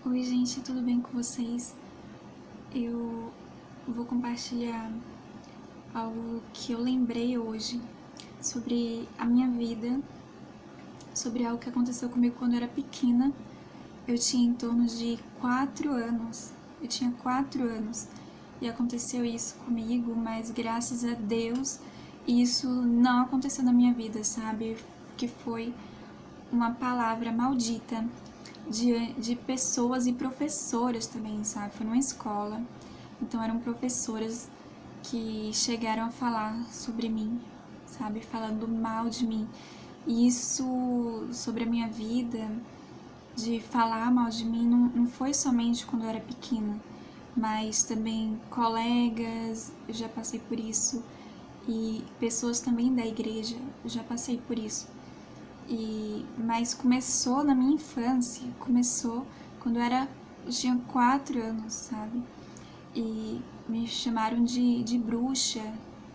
Oi gente, tudo bem com vocês? Eu vou compartilhar algo que eu lembrei hoje sobre a minha vida, sobre algo que aconteceu comigo quando eu era pequena. Eu tinha em torno de 4 anos, eu tinha 4 anos e aconteceu isso comigo, mas graças a Deus isso não aconteceu na minha vida, sabe? Que foi uma palavra maldita de pessoas e professoras também, sabe? Foi numa escola, então eram professoras que chegaram a falar sobre mim, sabe? Falando mal de mim. E isso sobre a minha vida, de falar mal de mim, não foi somente quando eu era pequena, mas também colegas, eu já passei por isso, e pessoas também da igreja, eu já passei por isso. Mas começou na minha infância, começou quando eu tinha 4 anos, sabe? E me chamaram de bruxa,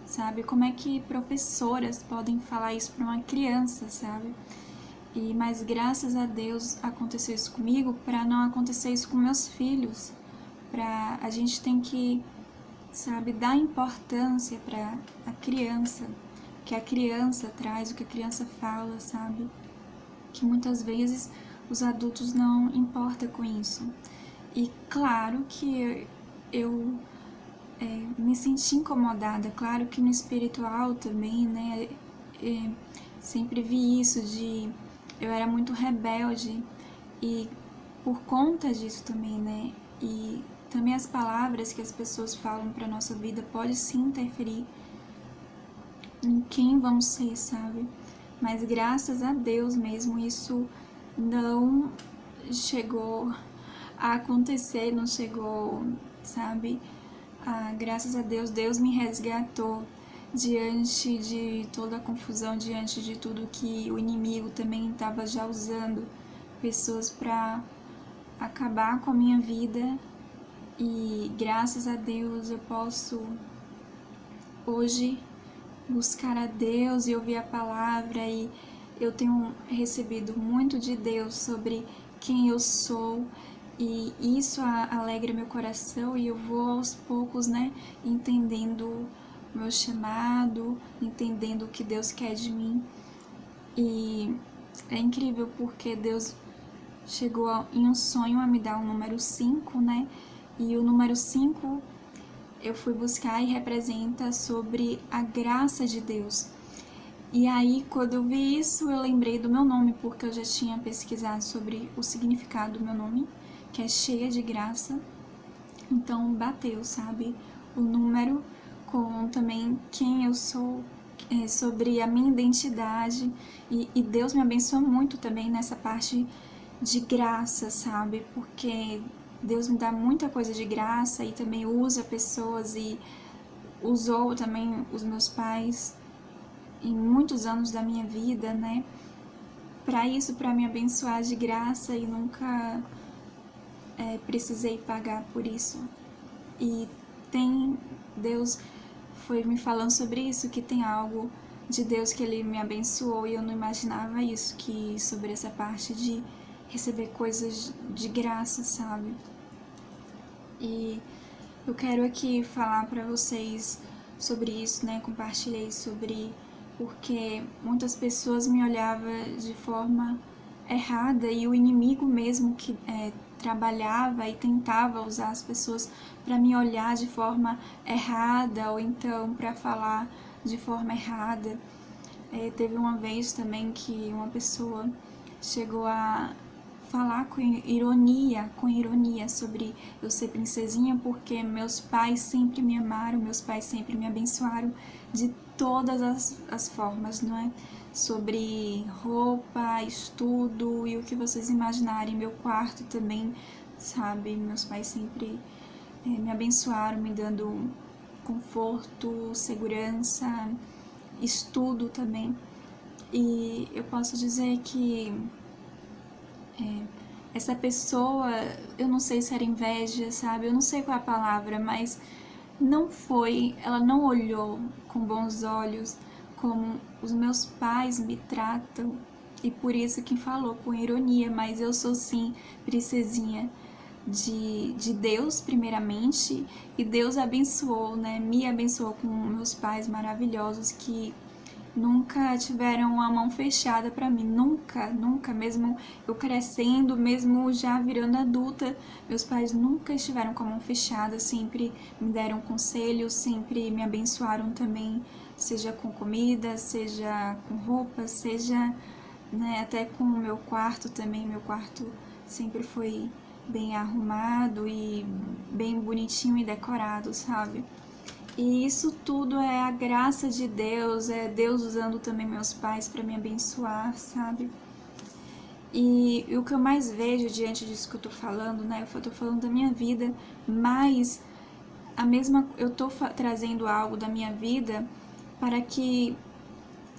sabe? Como é que professoras podem falar isso para uma criança, sabe? Mas graças a Deus aconteceu isso comigo, para não acontecer isso com meus filhos. A gente tem que, sabe, dar importância para a criança, o que a criança traz, o que a criança fala, sabe? Que muitas vezes os adultos não importam com isso. E claro que eu me senti incomodada, claro que no espiritual também, né? Sempre vi isso de eu era muito rebelde e por conta disso também, né? E também as palavras que as pessoas falam para nossa vida pode sim interferir em quem vamos ser, sabe? Mas graças a Deus mesmo isso não chegou a acontecer, não chegou, sabe? Graças a Deus, Deus me resgatou diante de toda a confusão, diante de tudo que o inimigo também estava já usando pessoas para acabar com a minha vida. E graças a Deus eu posso hoje buscar a Deus e ouvir a palavra, e eu tenho recebido muito de Deus sobre quem eu sou, e isso alegra meu coração, e eu vou aos poucos, né, entendendo o meu chamado, entendendo o que Deus quer de mim. E é incrível porque Deus chegou em um sonho a me dar o número 5, né, e o número 5 eu fui buscar e representa sobre a graça de Deus. E aí, quando eu vi isso, eu lembrei do meu nome, porque eu já tinha pesquisado sobre o significado do meu nome, que é cheia de graça. Então, bateu, sabe? O número com também quem eu sou, sobre a minha identidade. E Deus me abençoou muito também nessa parte de graça, sabe? Porque Deus me dá muita coisa de graça e também usa pessoas, e usou também os meus pais em muitos anos da minha vida, né? Para isso, para me abençoar de graça, e nunca precisei pagar por isso. E Deus foi me falando sobre isso, que tem algo de Deus que Ele me abençoou, e eu não imaginava isso, que sobre essa parte de receber coisas de graça, sabe? E eu quero aqui falar para vocês sobre isso, né? Compartilhei sobre porque muitas pessoas me olhavam de forma errada, e o inimigo mesmo que trabalhava e tentava usar as pessoas para me olhar de forma errada, ou então para falar de forma errada. Teve uma vez também que uma pessoa chegou a falar com ironia sobre eu ser princesinha, porque meus pais sempre me amaram, meus pais sempre me abençoaram de todas as formas, não é? Sobre roupa, estudo e o que vocês imaginarem, meu quarto também, sabe? Meus pais sempre me abençoaram, me dando conforto, segurança, estudo também. E eu posso dizer que essa pessoa, eu não sei se era inveja, sabe? Eu não sei qual é a palavra, mas ela não olhou com bons olhos como os meus pais me tratam, e por isso que falou com ironia, mas eu sou sim princesinha. de Deus primeiramente, e Deus abençoou, né? Me abençoou com meus pais maravilhosos que nunca tiveram a mão fechada para mim, nunca, mesmo eu crescendo, mesmo já virando adulta, meus pais nunca estiveram com a mão fechada, sempre me deram conselhos, sempre me abençoaram também, seja com comida, seja com roupa, seja, né, até com o meu quarto também. Meu quarto sempre foi bem arrumado e bem bonitinho e decorado, sabe? E isso tudo é a graça de Deus, é Deus usando também meus pais para me abençoar, sabe? E o que eu mais vejo diante disso que eu tô falando, né? Eu tô falando da minha vida, mas eu tô trazendo algo da minha vida para que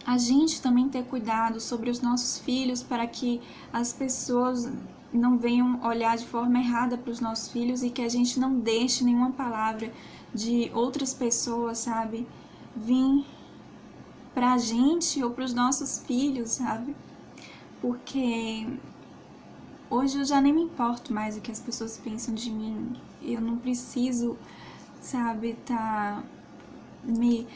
a gente também ter cuidado sobre os nossos filhos, para que as pessoas não venham olhar de forma errada para os nossos filhos e que a gente não deixe nenhuma palavra de outras pessoas, sabe, vir pra gente ou pros nossos filhos, sabe? Porque hoje eu já nem me importo mais o que as pessoas pensam de mim. Eu não preciso, sabe, me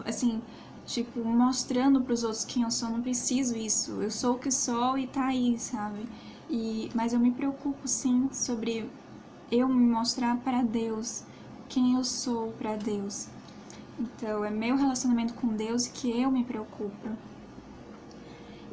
assim, tipo, mostrando pros outros quem eu sou. Não preciso isso. Eu sou o que sou e tá aí, sabe? Mas eu me preocupo sim sobre eu me mostrar para Deus quem eu sou para Deus. Então, é meu relacionamento com Deus que eu me preocupo.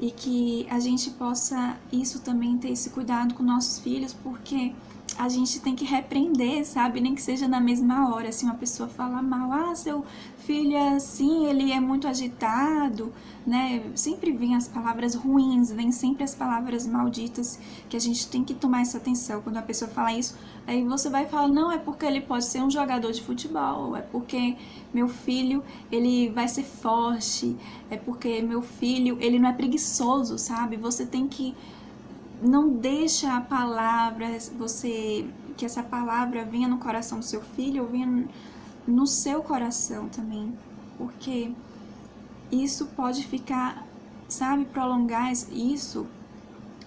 E que a gente possa, isso também, ter esse cuidado com nossos filhos, porque a gente tem que repreender, sabe? Nem que seja na mesma hora, se uma pessoa fala mal, seu filho é assim, ele é muito agitado, né? Sempre vem as palavras ruins, vem sempre as palavras malditas, que a gente tem que tomar essa atenção. Quando a pessoa fala isso, aí você vai falar, não, é porque ele pode ser um jogador de futebol, é porque meu filho, ele vai ser forte, é porque meu filho, ele não é preguiçoso, sabe? Você tem que não deixa a palavra, que essa palavra venha no coração do seu filho ou venha no seu coração também, porque isso pode ficar, sabe, prolongar isso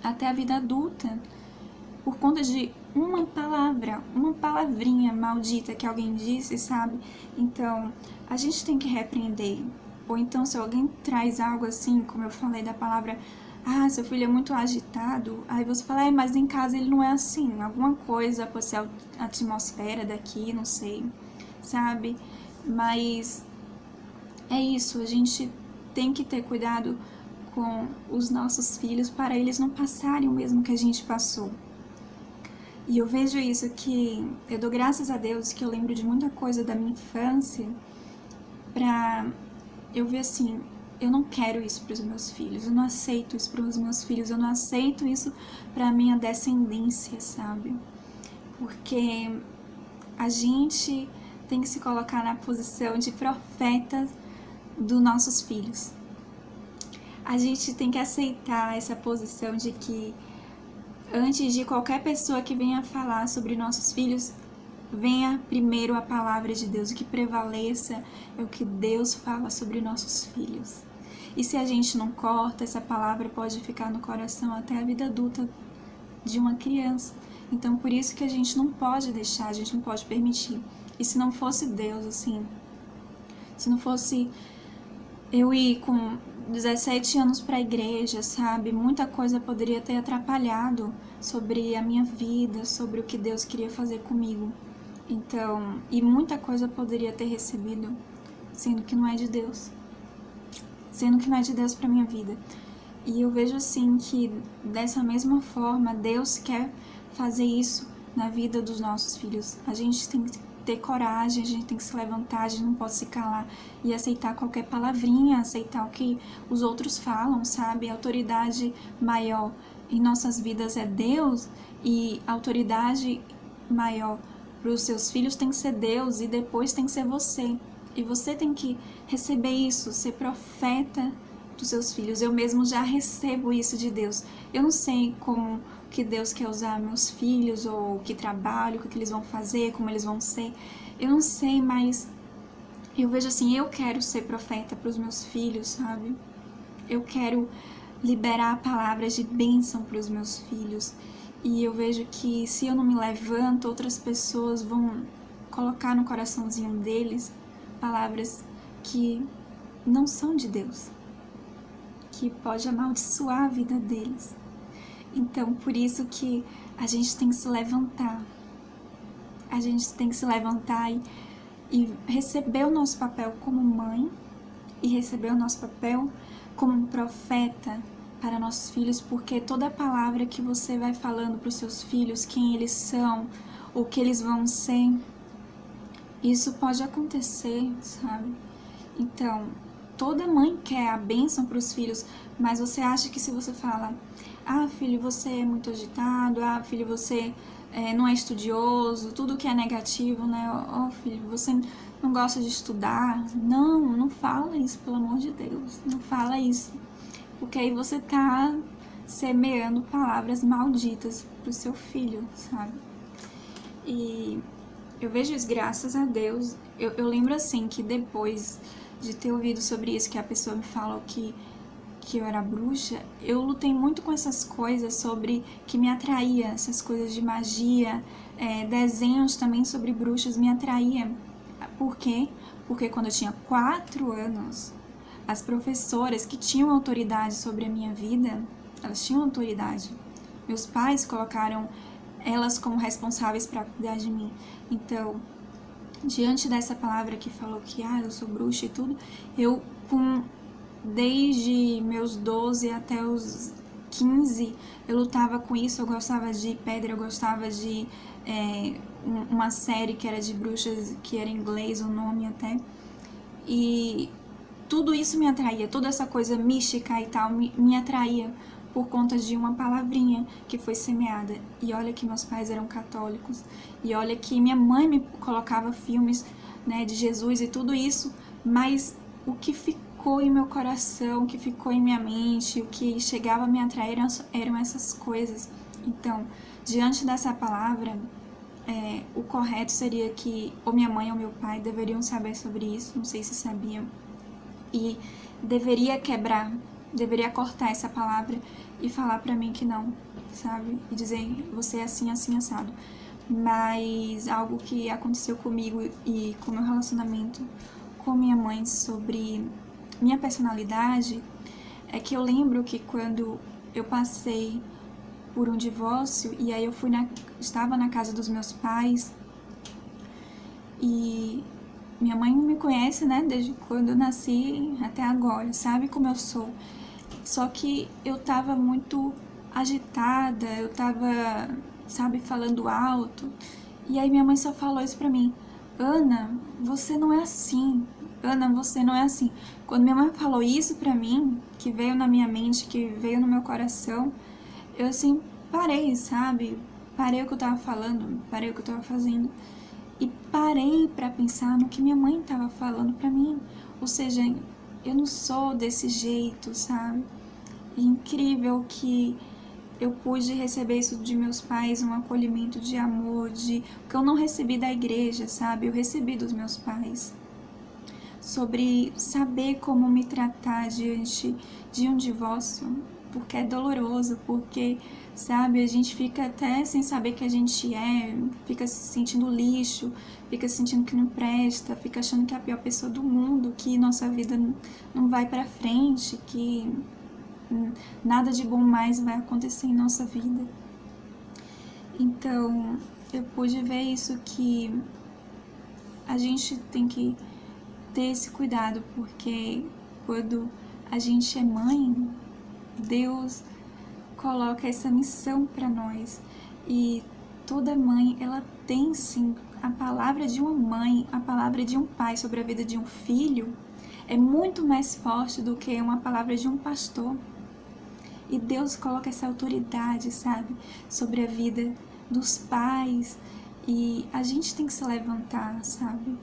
até a vida adulta, por conta de uma palavra, uma palavrinha maldita que alguém disse, sabe? Então, a gente tem que repreender. Ou então, se alguém traz algo assim, como eu falei da palavra, seu filho é muito agitado, aí você fala, mas em casa ele não é assim, alguma coisa pode ser a atmosfera daqui, não sei, sabe? Mas é isso, a gente tem que ter cuidado com os nossos filhos para eles não passarem o mesmo que a gente passou. E eu vejo isso, que eu dou graças a Deus que eu lembro de muita coisa da minha infância pra eu ver assim, eu não quero isso para os meus filhos, eu não aceito isso para os meus filhos, eu não aceito isso para a minha descendência, sabe? Porque a gente tem que se colocar na posição de profeta dos nossos filhos. A gente tem que aceitar essa posição de que antes de qualquer pessoa que venha falar sobre nossos filhos, venha primeiro a palavra de Deus. O que prevaleça é o que Deus fala sobre nossos filhos. E se a gente não corta, essa palavra pode ficar no coração até a vida adulta de uma criança. Então, por isso que a gente não pode deixar, a gente não pode permitir. E se não fosse Deus, assim, se não fosse eu ir com 17 anos para a igreja, sabe? Muita coisa poderia ter atrapalhado sobre a minha vida, sobre o que Deus queria fazer comigo. Então, e muita coisa poderia ter recebido, sendo que não é de Deus. Sendo que não é de Deus para minha vida. E eu vejo assim que dessa mesma forma Deus quer fazer isso na vida dos nossos filhos. A gente tem que ter coragem, a gente tem que se levantar, a gente não pode se calar e aceitar qualquer palavrinha, aceitar o que os outros falam, sabe? A autoridade maior em nossas vidas é Deus, e a autoridade maior para os seus filhos tem que ser Deus, e depois tem que ser você. E você tem que receber isso, ser profeta dos seus filhos. Eu mesmo já recebo isso de Deus. Eu não sei como que Deus quer usar meus filhos, ou que trabalho, o que eles vão fazer, como eles vão ser. Eu não sei, mas eu vejo assim, eu quero ser profeta para os meus filhos, sabe? Eu quero liberar palavras de bênção para os meus filhos. E eu vejo que se eu não me levanto, outras pessoas vão colocar no coraçãozinho deles palavras que não são de Deus, que pode amaldiçoar a vida deles. Então, por isso que a gente tem que se levantar. A gente tem que se levantar e receber o nosso papel como mãe e receber o nosso papel como um profeta para nossos filhos, porque toda palavra que você vai falando para os seus filhos, quem eles são, o que eles vão ser, isso pode acontecer, sabe? Então, toda mãe quer a bênção para os filhos, mas você acha que se você fala, ah, filho, você é muito agitado, ah, filho, você não é estudioso, tudo que é negativo, né? Oh, filho, você não gosta de estudar. Não fala isso, pelo amor de Deus, não fala isso. Porque aí você tá semeando palavras malditas pro seu filho, sabe? E eu vejo isso, graças a Deus. Eu lembro assim que depois de ter ouvido sobre isso, que a pessoa me falou que eu era bruxa, eu lutei muito com essas coisas sobre que me atraía, essas coisas de magia, desenhos também sobre bruxas me atraía. Por quê? Porque quando eu tinha 4 anos, as professoras que tinham autoridade sobre a minha vida, elas tinham autoridade. Meus pais colocaram elas como responsáveis para cuidar de mim. Então, diante dessa palavra que falou que eu sou bruxa e tudo, eu desde meus 12 até os 15, eu lutava com isso. Eu gostava de pedra, eu gostava de uma série que era de bruxas, que era em inglês o nome até, e tudo isso me atraía, toda essa coisa mística e tal me atraía por conta de uma palavrinha que foi semeada. E olha que meus pais eram católicos, e olha que minha mãe me colocava filmes, né, de Jesus e tudo isso, mas o que ficou em meu coração, o que ficou em minha mente, o que chegava a me atrair eram essas coisas. Então, diante dessa palavra, o correto seria que ou minha mãe ou meu pai deveriam saber sobre isso, não sei se sabiam, e deveria cortar essa palavra e falar pra mim que não, sabe? E dizer, você é assim, assim, assado. Mas algo que aconteceu comigo e com meu relacionamento com minha mãe sobre minha personalidade é que eu lembro que quando eu passei por um divórcio, e aí eu estava na casa dos meus pais, e minha mãe me conhece, né, desde quando eu nasci até agora, sabe como eu sou. Só que eu tava muito agitada, eu tava, sabe, falando alto. E aí minha mãe só falou isso pra mim: Ana, você não é assim. Ana, você não é assim. Quando minha mãe falou isso pra mim, que veio na minha mente, que veio no meu coração, eu assim, parei, sabe? Parei o que eu tava falando, parei o que eu tava fazendo. E parei pra pensar no que minha mãe tava falando pra mim. Ou seja, eu não sou desse jeito, sabe? E incrível que eu pude receber isso de meus pais, um acolhimento de amor, que eu não recebi da igreja, sabe? Eu recebi dos meus pais. Sobre saber como me tratar diante de um divórcio, porque é doloroso, porque, sabe, a gente fica até sem saber que a gente fica se sentindo lixo, fica se sentindo que não presta, fica achando que é a pior pessoa do mundo, que nossa vida não vai pra frente, que nada de bom mais vai acontecer em nossa vida. Então, eu pude ver isso, que a gente tem que ter esse cuidado, porque quando a gente é mãe, Deus coloca essa missão para nós, e toda mãe, ela tem sim a palavra de uma mãe, a palavra de um pai sobre a vida de um filho é muito mais forte do que uma palavra de um pastor. E Deus coloca essa autoridade, sabe, sobre a vida dos pais, e a gente tem que se levantar, sabe?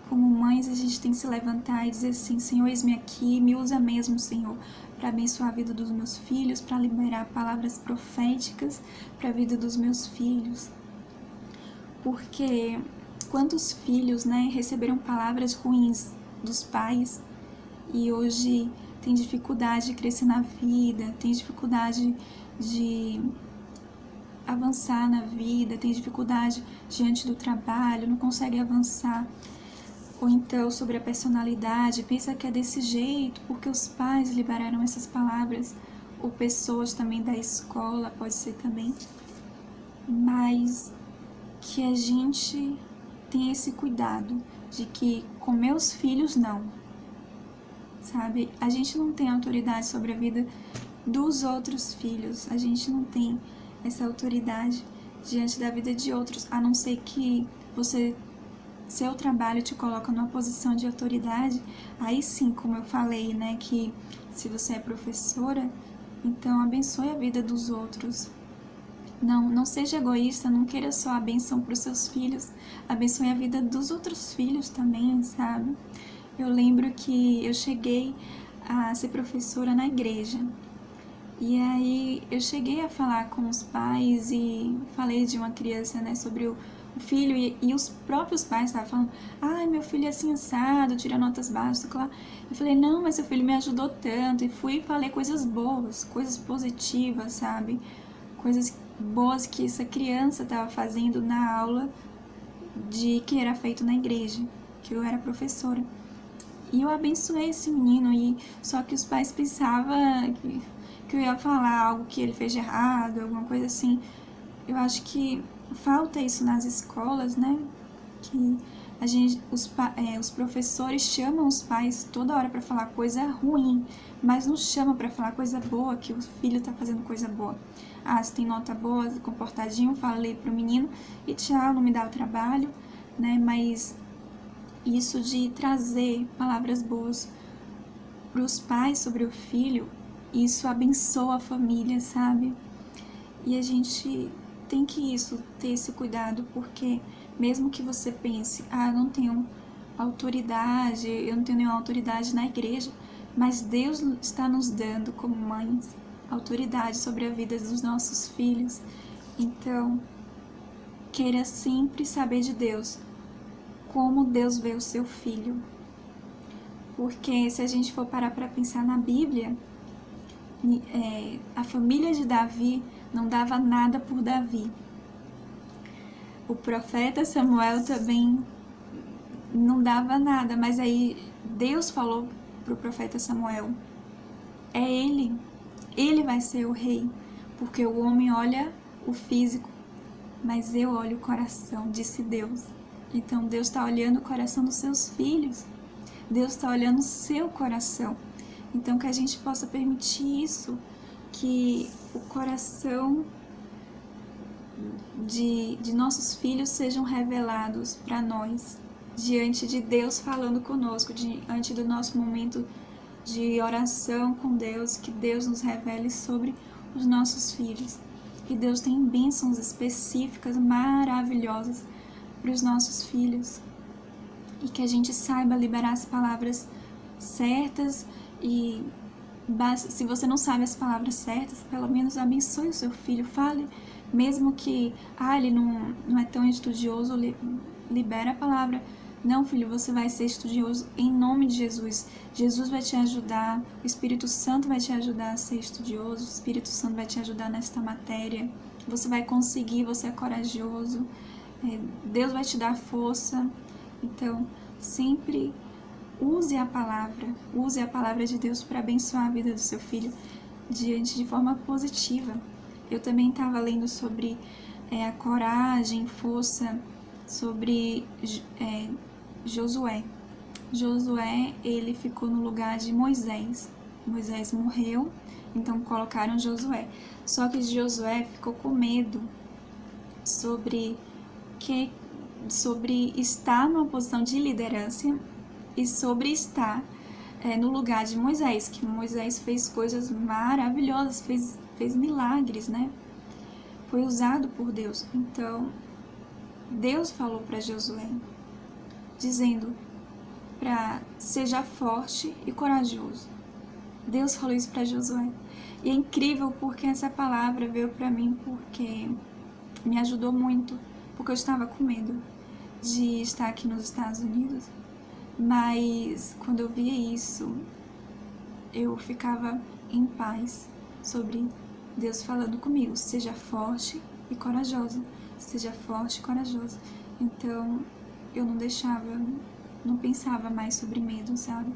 Como mães, a gente tem que se levantar e dizer assim: Senhor, eis-me aqui, me usa mesmo, Senhor, para abençoar a vida dos meus filhos, para liberar palavras proféticas para a vida dos meus filhos. Porque quantos filhos, né, receberam palavras ruins dos pais e hoje tem dificuldade de crescer na vida, tem dificuldade de avançar na vida, tem dificuldade diante do trabalho, não consegue avançar. Ou então sobre a personalidade, pensa que é desse jeito porque os pais liberaram essas palavras, ou pessoas também da escola, pode ser também. Mas que a gente tenha esse cuidado de que com meus filhos não, sabe? A gente não tem autoridade sobre a vida dos outros filhos, a gente não tem essa autoridade diante da vida de outros, a não ser que seu trabalho te coloca numa posição de autoridade. Aí sim, como eu falei, né, que se você é professora, então abençoe a vida dos outros. Não seja egoísta, não queira só a bênção para os seus filhos, abençoe a vida dos outros filhos também, sabe? Eu lembro que eu cheguei a ser professora na igreja, e aí eu cheguei a falar com os pais e falei de uma criança, né, sobre o filho, e os próprios pais estavam falando, ai, meu filho é assim assado, tira notas baixas, lá. Eu falei, não, mas seu filho me ajudou tanto, e fui e falei coisas boas, coisas positivas, sabe? Coisas boas que essa criança estava fazendo na aula de que era feito na igreja, que eu era professora. E eu abençoei esse menino, e só que os pais pensavam que eu ia falar algo que ele fez de errado, alguma coisa assim. Eu acho que falta isso nas escolas, né? Que os professores chamam os pais toda hora para falar coisa ruim, mas não chama para falar coisa boa, que o filho tá fazendo coisa boa. Ah, se tem nota boa, comportadinho, falei pro menino e tchau, não me dá o trabalho, né? Mas isso de trazer palavras boas para os pais sobre o filho, isso abençoa a família, sabe? E a gente tem que ter esse cuidado, porque mesmo que você pense, eu não tenho autoridade, eu não tenho nenhuma autoridade na igreja, mas Deus está nos dando como mães autoridade sobre a vida dos nossos filhos. Então, queira sempre saber de Deus, como Deus vê o seu filho. Porque se a gente for parar para pensar na Bíblia, a família de Davi não dava nada por Davi. O profeta Samuel também não dava nada, mas aí Deus falou pro profeta Samuel, ele vai ser o rei, porque o homem olha o físico, mas eu olho o coração, disse Deus. Então Deus está olhando o coração dos seus filhos, Deus está olhando o seu coração. Então que a gente possa permitir isso, que o coração de nossos filhos sejam revelados para nós, diante de Deus falando conosco, diante do nosso momento de oração com Deus, que Deus nos revele sobre os nossos filhos. E Deus tem bênçãos específicas, maravilhosas para os nossos filhos. E que a gente saiba liberar as palavras certas, e se você não sabe as palavras certas, pelo menos abençoe o seu filho, fale, mesmo que ele não é tão estudioso, libera a palavra. Não, filho, você vai ser estudioso em nome de Jesus. Jesus vai te ajudar, o Espírito Santo vai te ajudar a ser estudioso, o Espírito Santo vai te ajudar nesta matéria. Você vai conseguir, você é corajoso, Deus vai te dar força. Então, sempre use a palavra de Deus para abençoar a vida do seu filho de forma positiva. Eu também estava lendo sobre a coragem, força, sobre Josué. Josué, ele ficou no lugar de Moisés. Moisés morreu, então colocaram Josué. Só que Josué ficou com medo sobre estar numa posição de liderança e sobre estar no lugar de Moisés, que Moisés fez coisas maravilhosas, fez milagres, né? Foi usado por Deus. Então, Deus falou para Josué, dizendo seja forte e corajoso. Deus falou isso para Josué. E é incrível porque essa palavra veio para mim porque me ajudou muito, porque eu estava com medo de estar aqui nos Estados Unidos. Mas quando eu via isso, eu ficava em paz sobre Deus falando comigo. Seja forte e corajosa. Seja forte e corajosa. Então, eu não deixava, não pensava mais sobre medo, sabe?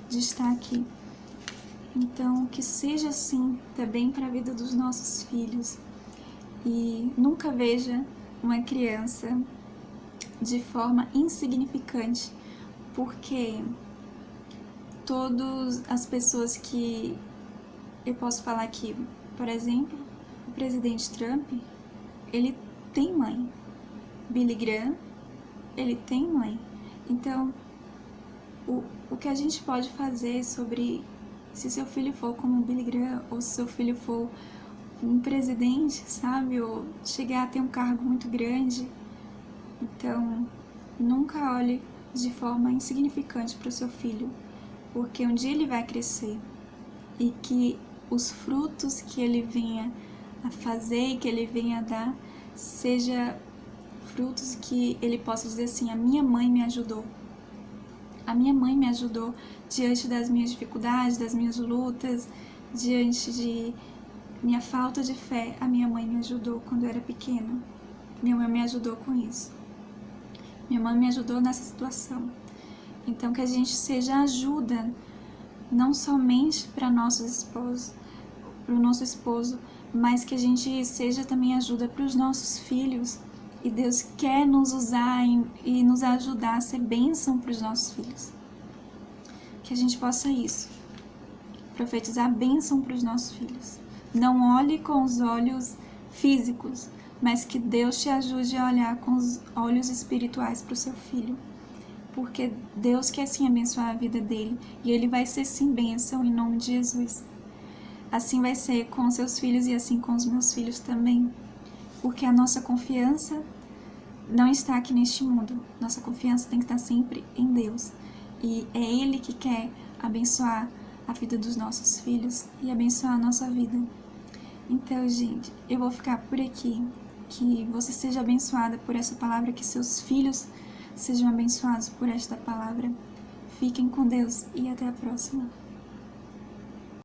De estar aqui. Então, que seja assim também para a vida dos nossos filhos. E nunca veja uma criança de forma insignificante, porque todas as pessoas que eu posso falar aqui, por exemplo, o presidente Trump, ele tem mãe. Billy Graham, ele tem mãe. Então, o que a gente pode fazer sobre se seu filho for como Billy Graham, ou se seu filho for um presidente, sabe? Ou chegar a ter um cargo muito grande. Então, nunca olhe de forma insignificante para o seu filho, porque um dia ele vai crescer e que os frutos que ele venha a fazer e que ele venha a dar, seja frutos que ele possa dizer assim: a minha mãe me ajudou. A minha mãe me ajudou diante das minhas dificuldades, das minhas lutas, diante de minha falta de fé. A minha mãe me ajudou quando eu era pequena. Minha mãe me ajudou com isso. Minha mãe me ajudou nessa situação. Então, que a gente seja ajuda, não somente para nossos esposos, para o nosso esposo, mas que a gente seja também ajuda para os nossos filhos. E Deus quer nos usar e nos ajudar a ser bênção para os nossos filhos. Que a gente possa isso, profetizar bênção para os nossos filhos. Não olhe com os olhos físicos, mas que Deus te ajude a olhar com os olhos espirituais para o seu filho. Porque Deus quer sim abençoar a vida dele e ele vai ser sim bênção em nome de Jesus. Assim vai ser com os seus filhos e assim com os meus filhos também. Porque a nossa confiança não está aqui neste mundo. Nossa confiança tem que estar sempre em Deus. E é Ele que quer abençoar a vida dos nossos filhos e abençoar a nossa vida. Então, gente, eu vou ficar por aqui. Que você seja abençoada por essa palavra, que seus filhos sejam abençoados por esta palavra. Fiquem com Deus e até a próxima.